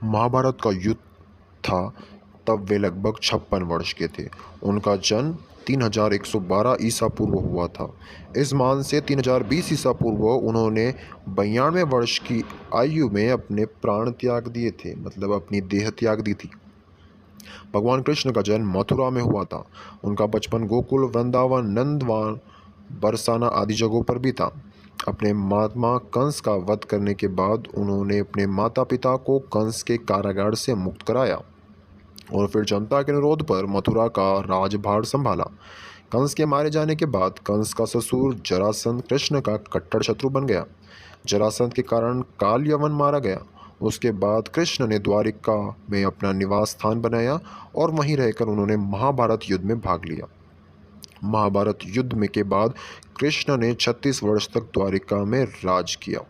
महाभारत का युद्ध था तब वे लगभग 56 वर्ष के थे। उनका जन्म 3112 ईसा पूर्व हुआ था। इस मान से 3020 ईसा पूर्व उन्होंने 92 वर्ष की आयु में अपने प्राण त्याग दिए थे, मतलब अपनी देह त्याग दी थी। भगवान कृष्ण का जन्म मथुरा में हुआ था। उनका बचपन गोकुल, वृंदावन, नंदवान, बरसाना आदि जगहों पर भी था। अपने महात्मा कंस का वध करने के बाद उन्होंने अपने माता पिता को कंस के कारागार से मुक्त कराया और फिर जनता के अनुरोध पर मथुरा का राजभार संभाला। कंस के मारे जाने के बाद कंस का ससुर जरासंध कृष्ण का कट्टर शत्रु बन गया। जरासंध के कारण काल यवन मारा गया। उसके बाद कृष्ण ने द्वारिका में अपना निवास स्थान बनाया और वहीं रहकर उन्होंने महाभारत युद्ध में भाग लिया। महाभारत युद्ध में के बाद कृष्ण ने 36 वर्ष तक द्वारिका में राज किया।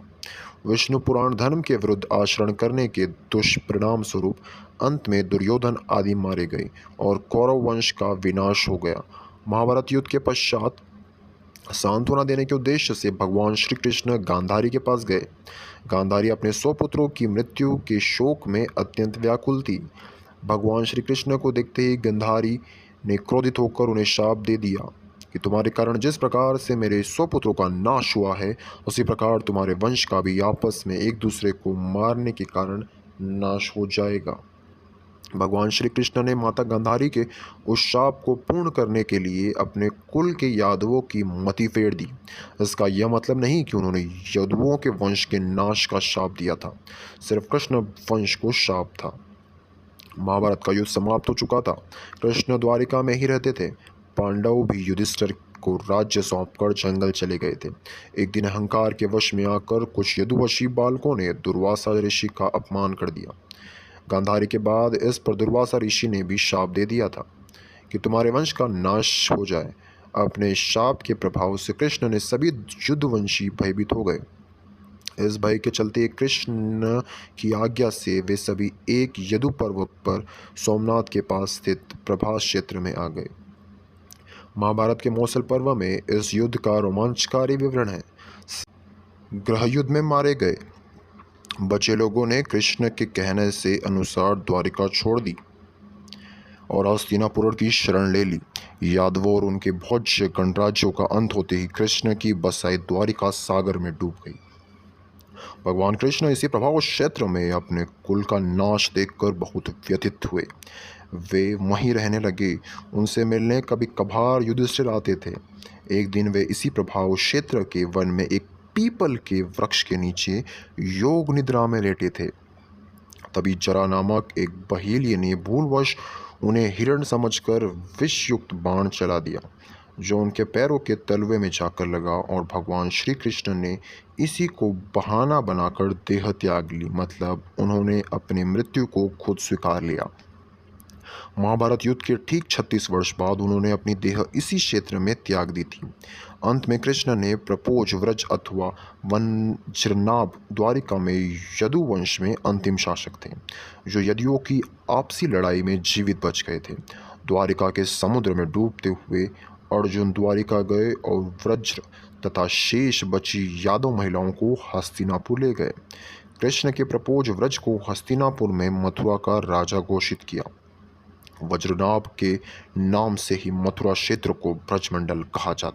विष्णु पुराण धर्म के विरुद्ध आचरण करने के दुष्परिणाम स्वरूप अंत में दुर्योधन आदि मारे गए और कौरव वंश का विनाश हो गया। महाभारत युद्ध के पश्चात सांत्वना देने के उद्देश्य से भगवान श्री कृष्ण गांधारी के पास गए। गांधारी अपने 100 पुत्रों की मृत्यु के शोक में अत्यंत व्याकुल थी। भगवान श्री कृष्ण को देखते ही गांधारी ने क्रोधित होकर उन्हें शाप दे दिया कि तुम्हारे कारण जिस प्रकार से मेरे 100 पुत्रों का नाश हुआ है, उसी प्रकार तुम्हारे वंश का भी आपस में एक दूसरे को मारने के कारण नाश हो जाएगा। भगवान श्री कृष्ण ने माता गांधारी के उस शाप को पूर्ण करने के लिए अपने कुल के यादवों की मति फेर दी। इसका यह मतलब नहीं कि उन्होंने यादवों के वंश के नाश का शाप दिया था, सिर्फ कृष्ण वंश को शाप था। महाभारत का युद्ध समाप्त हो चुका था। कृष्ण द्वारिका में ही रहते थे। पांडव भी युधिष्ठिर को राज्य सौंपकर जंगल चले गए थे। एक दिन अहंकार के वश में आकर कुछ यदुवशी बालकों ने दुर्वासा ऋषि का अपमान कर दिया। गांधारी के बाद इस पर दुर्वासा ऋषि ने भी शाप दे दिया था कि तुम्हारे वंश का नाश हो जाए। अपने शाप के प्रभाव से कृष्ण ने सभी युद्धवंशी भयभीत हो गए। इस भय के चलते कृष्ण की आज्ञा से वे सभी एक यदु पर्वत पर सोमनाथ के पास स्थित प्रभास क्षेत्र में आ गए। महाभारत के मौसल पर्व में इस युद्ध का रोमांचकारी विवरण है। ग्रह युद्ध में मारे गए बचे लोगों ने कृष्ण के कहने से अनुसार द्वारिका छोड़ दी और हस्तिनापुर की शरण ले ली। यादवों और उनके भोज्य गणराज्यों का अंत होते ही कृष्ण की बसाई द्वारिका सागर में डूब गई। भगवान कृष्ण इसी प्रभाव क्षेत्र में अपने कुल का नाश देखकर बहुत व्यथित हुए। वे वहीं रहने लगे। उनसे मिलने कभी कभार युधिष्ठिर आते थे। एक दिन वे इसी प्रभाव क्षेत्र के वन में एक पीपल के वृक्ष के नीचे योग निद्रा में लेटे थे। तभी जरा नामक एक बहेलिये ने भूलवश उन्हें हिरण समझकर विषयुक्त बाण चला दिया, जो उनके पैरों के तलवे में जाकर लगा और भगवान श्री कृष्ण ने इसी को बहाना बनाकर देह त्याग ली, मतलब उन्होंने अपनी मृत्यु को खुद स्वीकार लिया। महाभारत युद्ध के ठीक 36 वर्ष बाद उन्होंने अपनी देह इसी क्षेत्र में त्याग दी थी। अंत में कृष्ण ने प्रपोज व्रज अथवा वज्रनाभ द्वारिका में यदुवंश में अंतिम शासक थे, जो यदियों की आपसी लड़ाई में जीवित बच गए थे। द्वारिका के समुद्र में डूबते हुए अर्जुन द्वारिका गए और वज्र तथा शेष बची यादव महिलाओं को हस्तिनापुर ले गए। कृष्ण के प्रपोज व्रज को हस्तिनापुर में मथुरा का राजा घोषित किया। वज्रनाभ के नाम से ही मथुरा क्षेत्र को ब्रजमंडल कहा जाता है।